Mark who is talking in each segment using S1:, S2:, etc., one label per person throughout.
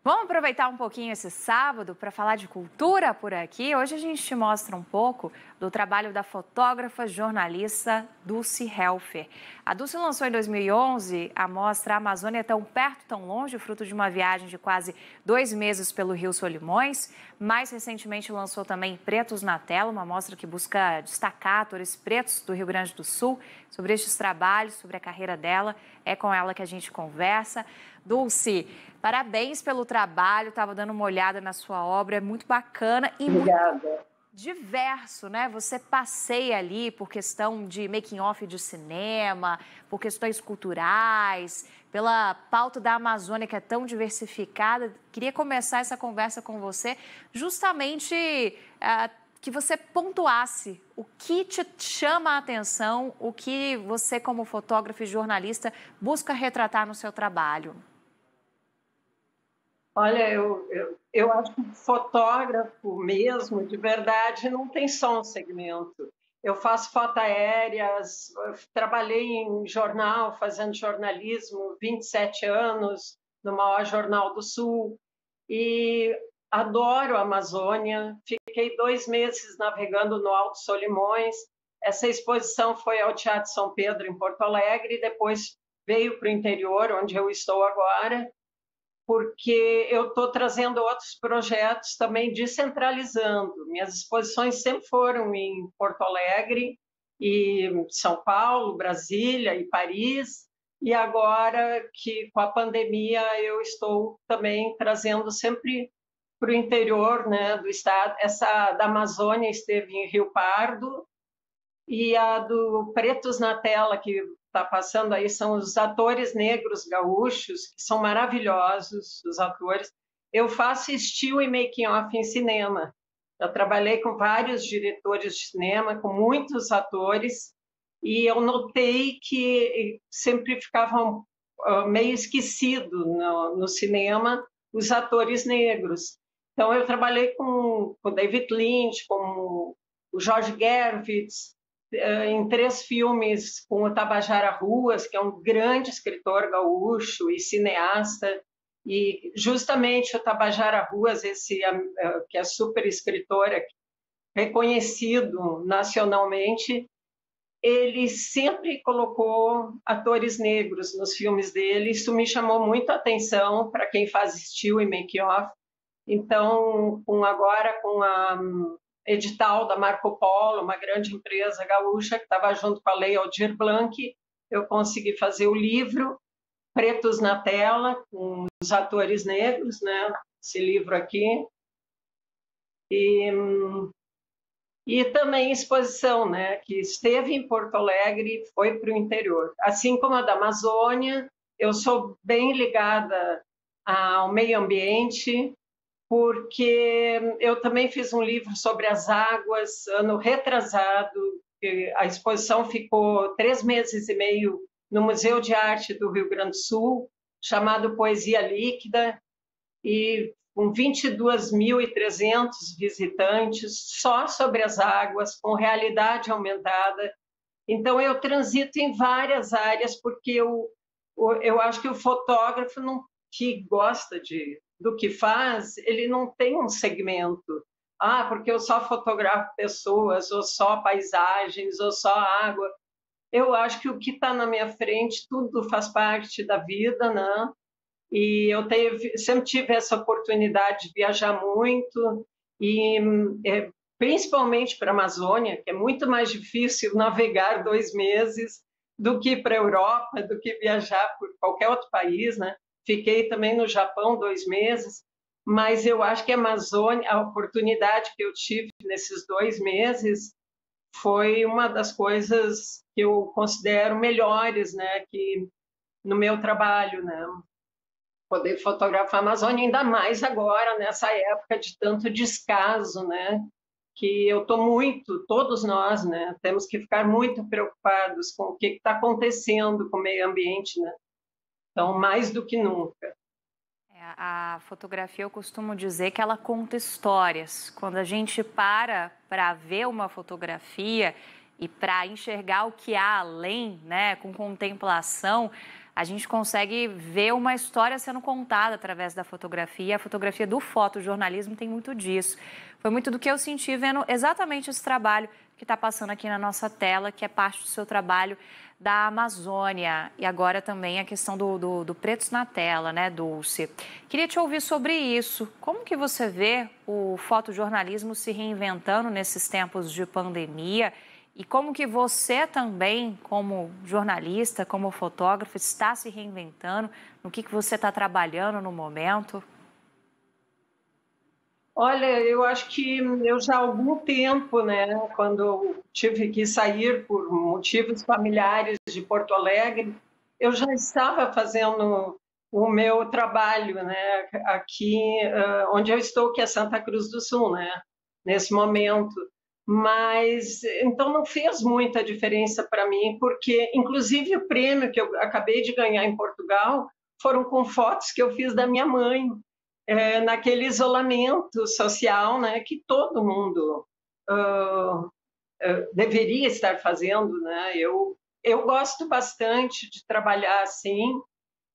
S1: Vamos aproveitar um pouquinho esse sábado para falar de cultura por aqui. Hoje a gente te mostra um pouco do trabalho da fotógrafa jornalista Dulce Helfer. A Dulce lançou em 2011 a mostra A Amazônia Tão Perto, Tão Longe, fruto de uma viagem de quase 2 meses pelo Rio Solimões. Mais recentemente lançou também Pretos na Tela, uma mostra que busca destacar atores pretos do Rio Grande do Sul. Sobre estes trabalhos, sobre a carreira dela, é com ela que a gente conversa. Dulce, parabéns pelo trabalho, estava dando uma olhada na sua obra, é muito bacana e
S2: Obrigada.
S1: muito diverso, né? Você passeia ali por questão de making-off de cinema, por questões culturais, pela pauta da Amazônia que é tão diversificada. Queria começar essa conversa com você justamente que você pontuasse o que te chama a atenção, o que você como fotógrafo e jornalista busca retratar no seu trabalho.
S2: Olha, eu acho que fotógrafo mesmo, de verdade, não tem só um segmento. Eu faço foto aéreas, trabalhei em jornal, fazendo jornalismo, 27 anos, no maior jornal do Sul, e adoro a Amazônia. Fiquei 2 meses navegando no Alto Solimões. Essa exposição foi ao Teatro São Pedro, em Porto Alegre, e depois veio para o interior, onde eu estou agora, porque eu estou trazendo outros projetos também descentralizando. Minhas exposições sempre foram em Porto Alegre, e São Paulo, Brasília e Paris, e agora que com a pandemia eu estou também trazendo sempre para o interior, né, do estado. Essa da Amazônia esteve em Rio Pardo, e a do Pretos na Tela, que está passando aí, são os atores negros gaúchos, que são maravilhosos, os atores. Eu faço estilo e making-off em cinema. Eu trabalhei com vários diretores de cinema, com muitos atores, e eu notei que sempre ficavam meio esquecido no cinema os atores negros. Então, eu trabalhei com David Lynch, com o Jorge Gervitz, em 3 filmes com o Tabajara Ruas, que é um grande escritor gaúcho e cineasta, e justamente o Tabajara Ruas, esse que é super escritor, reconhecido nacionalmente, ele sempre colocou atores negros nos filmes dele. Isso me chamou muito a atenção para quem faz estilo e make-off. Então, agora com a edital da Marco Polo, uma grande empresa gaúcha que estava junto com a Lei Aldir Blanc, eu consegui fazer o livro Pretos na Tela, com os atores negros, né? Esse livro aqui. E também exposição, né? Que esteve em Porto Alegre e foi para o interior. Assim como a da Amazônia, eu sou bem ligada ao meio ambiente, porque eu também fiz um livro sobre as águas, ano retrasado. A exposição ficou 3 meses e meio no Museu de Arte do Rio Grande do Sul, chamado Poesia Líquida, e com 22.300 visitantes, só sobre as águas, com realidade aumentada. Então, eu transito em várias áreas, porque eu acho que o fotógrafo que gosta do que faz, ele não tem um segmento. Porque eu só fotografo pessoas, ou só paisagens, ou só água. Eu acho que o que está na minha frente, tudo faz parte da vida, né? E eu sempre tive essa oportunidade de viajar muito, e principalmente para a Amazônia, que é muito mais difícil navegar 2 meses do que para a Europa, do que viajar por qualquer outro país, né? Fiquei também no Japão 2 meses, mas eu acho que a Amazônia, a oportunidade que eu tive nesses 2 meses foi uma das coisas que eu considero melhores, né, que no meu trabalho, né? Poder fotografar a Amazônia, ainda mais agora, nessa época de tanto descaso, né? Que eu estou todos nós, né? Temos que ficar muito preocupados com o que está acontecendo com o meio ambiente, né? Então, mais do que nunca.
S1: A fotografia, eu costumo dizer que ela conta histórias. Quando a gente para ver uma fotografia e para enxergar o que há além, né, com contemplação, a gente consegue ver uma história sendo contada através da fotografia. A fotografia do fotojornalismo tem muito disso. Foi muito do que eu senti vendo exatamente esse trabalho que está passando aqui na nossa tela, que é parte do seu trabalho da Amazônia. E agora também a questão do Pretos na Tela, né, Dulce? Queria te ouvir sobre isso. Como que você vê o fotojornalismo se reinventando nesses tempos de pandemia? E como que você também, como jornalista, como fotógrafo, está se reinventando? No que você está trabalhando no momento?
S2: Olha, eu acho que eu já há algum tempo, né, quando eu tive que sair por motivos familiares de Porto Alegre, eu já estava fazendo o meu trabalho, né, aqui onde eu estou, que é Santa Cruz do Sul, né, nesse momento. Mas então não fez muita diferença para mim, porque inclusive o prêmio que eu acabei de ganhar em Portugal foram com fotos que eu fiz da minha mãe, naquele isolamento social, né, que todo mundo deveria estar fazendo, né? Eu gosto bastante de trabalhar assim,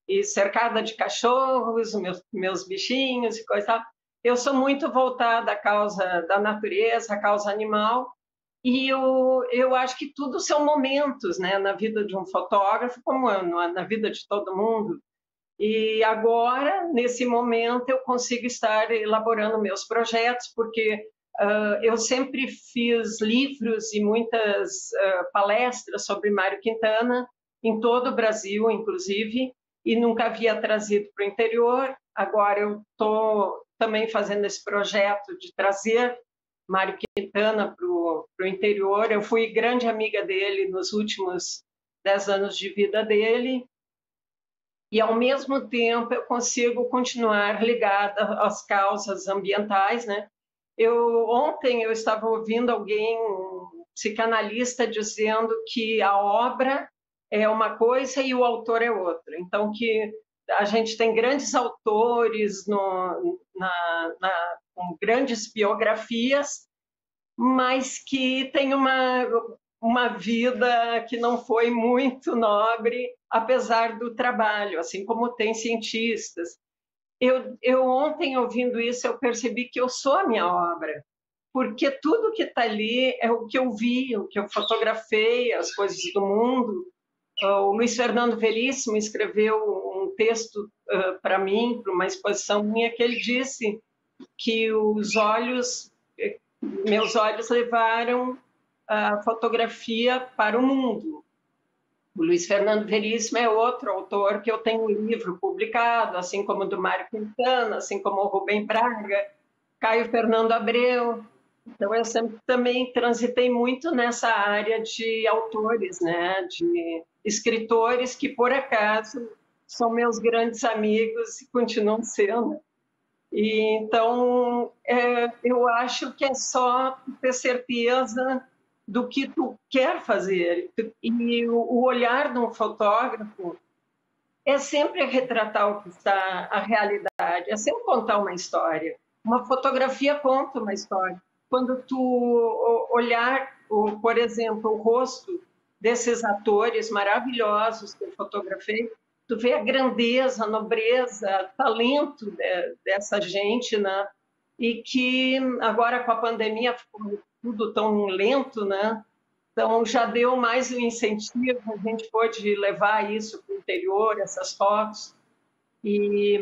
S2: e cercada de cachorros, meus bichinhos e coisa tal. Eu sou muito voltada à causa da natureza, à causa animal, e eu acho que tudo são momentos, né, na vida de um fotógrafo, como na vida de todo mundo. E agora, nesse momento, eu consigo estar elaborando meus projetos, porque eu sempre fiz livros e muitas palestras sobre Mário Quintana, em todo o Brasil, inclusive, e nunca havia trazido para o interior. Agora eu estou também fazendo esse projeto de trazer Mário Quintana para o interior. Eu fui grande amiga dele nos últimos 10 anos de vida dele, e, ao mesmo tempo, eu consigo continuar ligada às causas ambientais, né? Ontem eu estava ouvindo alguém, um psicanalista, dizendo que a obra é uma coisa e o autor é outra. Então, que a gente tem grandes autores com grandes biografias, mas que tem uma vida que não foi muito nobre, apesar do trabalho, assim como tem cientistas. Eu ontem, ouvindo isso, eu percebi que eu sou a minha obra, porque tudo que está ali é o que eu vi, o que eu fotografei, as coisas do mundo. O Luiz Fernando Veríssimo escreveu um texto para mim, para uma exposição minha, que ele disse que meus olhos levaram a fotografia para o mundo. O Luiz Fernando Veríssimo é outro autor que eu tenho um livro publicado, assim como o do Mário Quintana, assim como o Rubem Braga, Caio Fernando Abreu. Então, eu sempre também transitei muito nessa área de autores, né? De escritores que, por acaso, são meus grandes amigos e continuam sendo. E, então, eu acho que é só ter certeza do que tu quer fazer. E o olhar de um fotógrafo é sempre retratar o que está a realidade, é sempre contar uma história. Uma fotografia conta uma história. Quando tu olhar, por exemplo, o rosto desses atores maravilhosos que eu fotografei, tu vê a grandeza, a nobreza, talento dessa gente, né? E que agora com a pandemia ficou tudo tão lento, né? Então já deu mais um incentivo, a gente pôde levar isso para o interior, essas fotos, e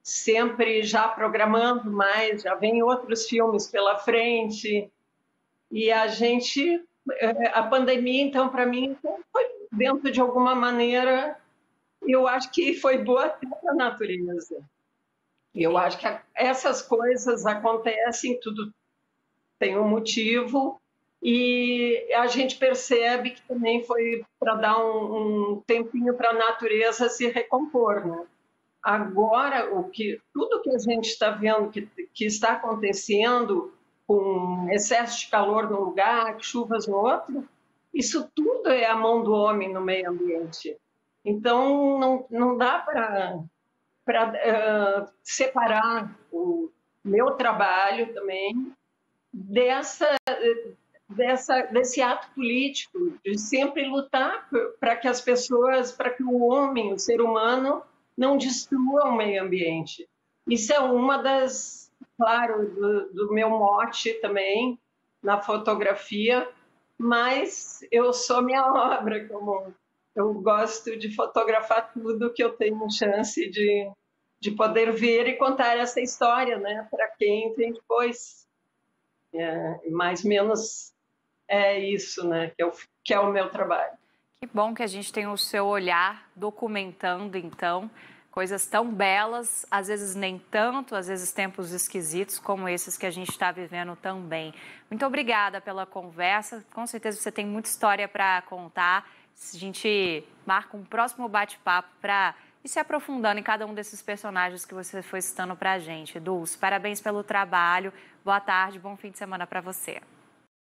S2: sempre já programando mais, já vem outros filmes pela frente, e a pandemia, então, para mim, foi dentro de alguma maneira, eu acho que foi boa até para a natureza. Eu acho que essas coisas acontecem, tudo tem um motivo, e a gente percebe que também foi para dar um tempinho para a natureza se recompor, né? Agora, tudo que a gente está vendo que está acontecendo, com excesso de calor num lugar, chuvas no outro, isso tudo é a mão do homem no meio ambiente. Então, não dá para separar o meu trabalho também desse ato político, de sempre lutar para que as pessoas, para que o homem, o ser humano, não destrua o meio ambiente. Isso é uma das, claro, do meu mote também na fotografia, mas eu sou minha obra, como eu gosto de fotografar tudo que eu tenho chance de poder ver e contar essa história, né, para quem vem depois. Mais ou menos é isso, né, que é o meu trabalho.
S1: Que bom que a gente tem o seu olhar documentando, então, coisas tão belas, às vezes nem tanto, às vezes tempos esquisitos como esses que a gente está vivendo também. Muito obrigada pela conversa, com certeza você tem muita história para contar. A gente marca um próximo bate-papo para ir se aprofundando em cada um desses personagens que você foi citando para a gente. Dulce, parabéns pelo trabalho, boa tarde, bom fim de semana para você.